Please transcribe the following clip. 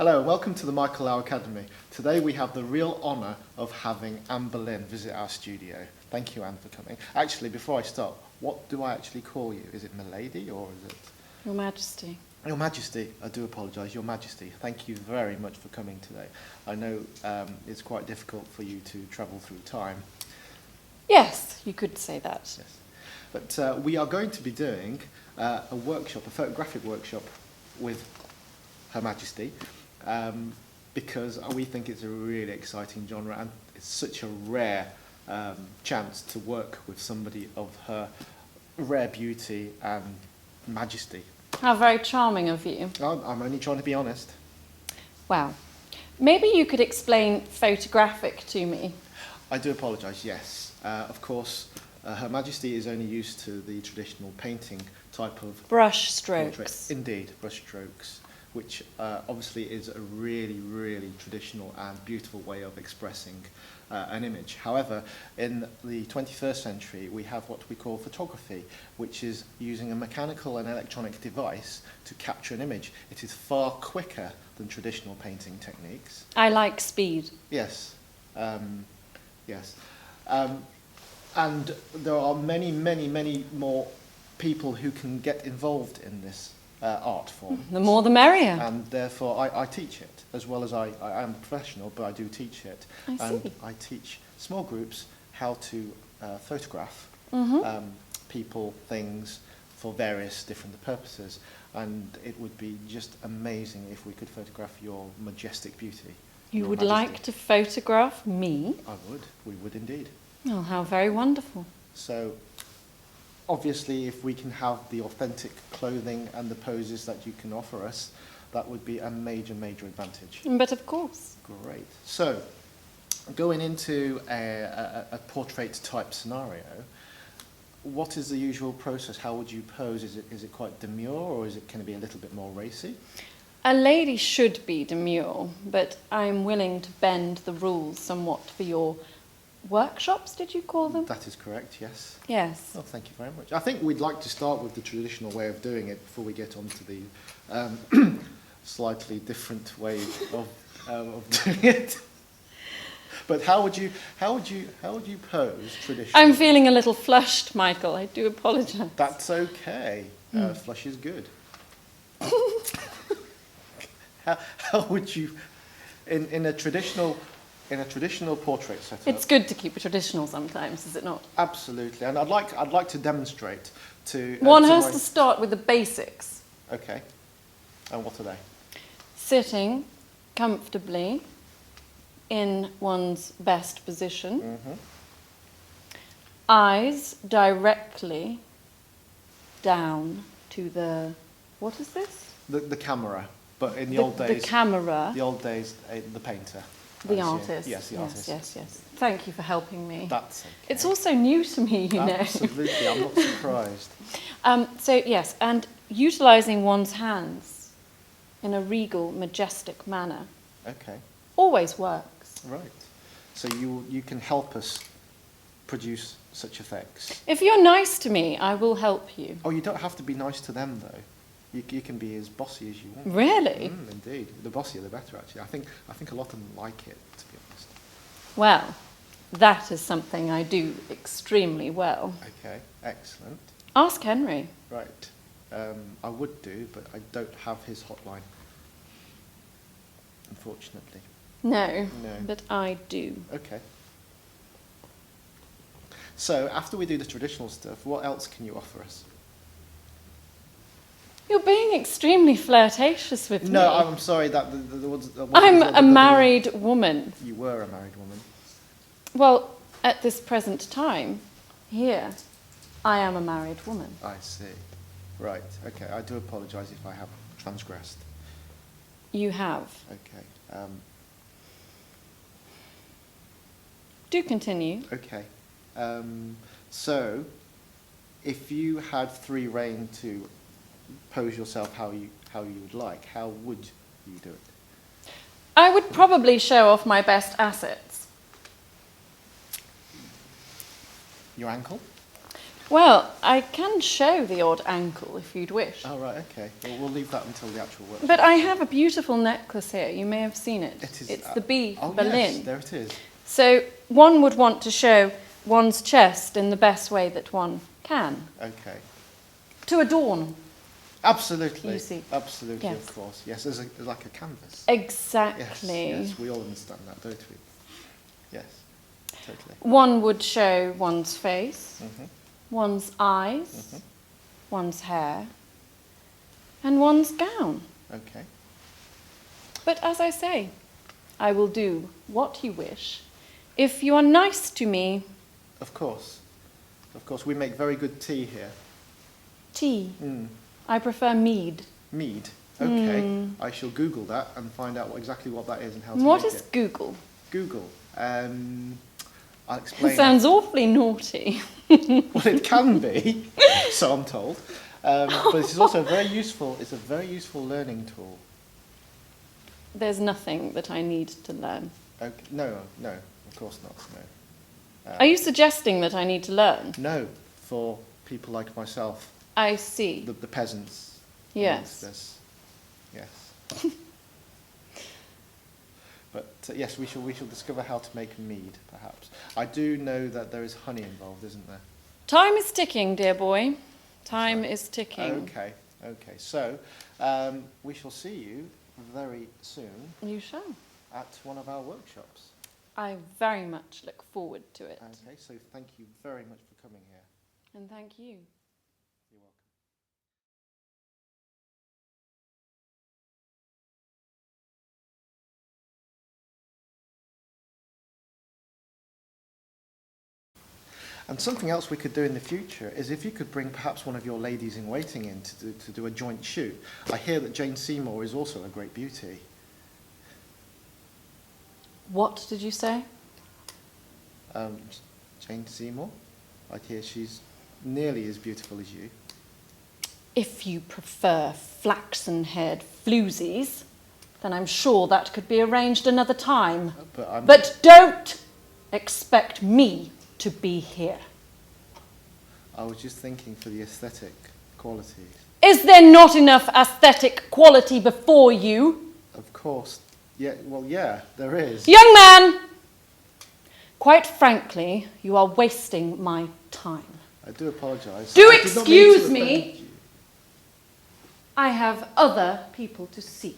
Hello and welcome to the Michael Lau Academy. Today we have the real honour of having Anne Boleyn visit our studio. Thank you, Anne, for coming. Actually, before I start, what do I actually call you? Is it Milady or is it... Your Majesty. Your Majesty, I do apologise, Your Majesty. Thank you very much for coming today. I know it's quite difficult for you to travel through time. Yes, you could say that. Yes. But we are going to be doing a workshop, a photographic workshop with Her Majesty, because we think it's a really exciting genre and it's such a rare chance to work with somebody of her rare beauty and majesty. How very charming of you. I'm only trying to be honest. Well, maybe you could explain photographic to me. I do apologise, yes. Of course, Her Majesty is only used to the traditional painting type of... Brush strokes. Portrait. Indeed, brush strokes, which obviously is a really, really traditional and beautiful way of expressing an image. However, in the 21st century, we have what we call photography, which is using a mechanical and electronic device to capture an image. It is far quicker than traditional painting techniques. I like speed. Yes, yes. And there are many, many, many more people who can get involved in this art form. The more the merrier. And therefore I teach it, as well as I am a professional, but I do teach it. I see. And I teach small groups how to photograph people, things, for various different purposes. And it would be just amazing if we could photograph your majestic beauty. You Your would Majesty. like to photograph me? I would. We would indeed. Oh, how very wonderful. So, obviously, if we can have the authentic clothing and the poses that you can offer us, that would be a major, major advantage. But of course. Great. So, going into a portrait-type scenario, what is the usual process? How would you pose? Is it quite demure, or can it be a little bit more racy? A lady should be demure, but I'm willing to bend the rules somewhat for your workshops, did you call them? That is correct, yes. Yes. Well, thank you very much. I think we'd like to start with the traditional way of doing it before we get on to the slightly different way of doing it. But how would you pose traditionally? I'm feeling a little flushed, Michael. I do apologise. That's okay. Flush is good. How would you, in a traditional portrait setup? It's good to keep it traditional sometimes, is it not? Absolutely, and I'd like to demonstrate to. One has to start with the basics. Okay, and what are they? Sitting comfortably in one's best position. Mm-hmm. Eyes directly down to the, what is this? The camera, but in the old days. The camera. The old days, the painter. The I assume. artist. Yes, the artist. Yes. Thank you for helping me. That's okay. It's also new to me, you know. Absolutely, I'm not surprised. So yes, and utilising one's hands in a regal, majestic manner Okay, always works. right. So you can help us produce such effects. If you're nice to me, I will help you. Oh, you don't have to be nice to them though. You can be as bossy as you want. Really? Indeed, the bossier the better. Actually, I think a lot of them like it. To be honest. Well, that is something I do extremely well. Okay, excellent. Ask Henry. Right, I would do, but I don't have his hotline, unfortunately. No, No. but I do. Okay. So after we do the traditional stuff, what else can you offer us? You're being extremely flirtatious with me. No, I'm sorry that the ones. I'm a married woman. You were a married woman. Well, at this present time, here, I am a married woman. I see. Right. Okay. I do apologise if I have transgressed. You have. Okay. Do continue. Okay. So, if you had free rein to pose yourself how you would like, how would you do it? I would probably show off my best assets. Your ankle? Well, I can show the odd ankle if you'd wish. Oh, right, okay. Well, we'll leave that until the actual workshop. But I have a beautiful necklace here. You may have seen it. It is, it's the bee for oh, Berlin. Yes, there it is. So one would want to show one's chest in the best way that one can. Okay. To adorn. Absolutely. You see. Absolutely, Yes. of course. Yes, as like a canvas. Exactly. Yes, we all understand that, don't we? Yes, totally. One would show one's face, Mm-hmm. one's eyes, Mm-hmm. one's hair, and one's gown. Okay. But as I say, I will do what you wish. If you are nice to me. Of course. Of course, we make very good tea here. Tea. Mm. I prefer mead. Mead. Okay. I shall Google that and find out exactly what that is and how to What make is it. Google? Google. I'll explain. It sounds awfully naughty. Well, it can be, so I'm told. But it's also very useful. It's a very useful learning tool. There's nothing that I need to learn. Okay. No, of course not. No. Are you suggesting that I need to learn? No, for people like myself, I see. the peasants. Yes. amongst us. Yes. But yes, we shall discover how to make mead, perhaps. I do know that there is honey involved, isn't there? Time is ticking, dear boy. Time is ticking. Okay. So we shall see you very soon You shall. at one of our workshops. I very much look forward to it. Okay, so thank you very much for coming here. And thank you. You're welcome. And something else we could do in the future is if you could bring perhaps one of your ladies in waiting in to do a joint shoot. I hear that Jane Seymour is also a great beauty. What did you say? Jane Seymour? I hear she's nearly as beautiful as you. If you prefer flaxen-haired floozies, then I'm sure that could be arranged another time. But don't expect me to be here. I was just thinking for the aesthetic qualities. Is there not enough aesthetic quality before you? Of course. Yeah, well, yeah, there is. Young man! Quite frankly, you are wasting my time. I do apologise. Do I did not mean to excuse offend me. you. I have other people to see.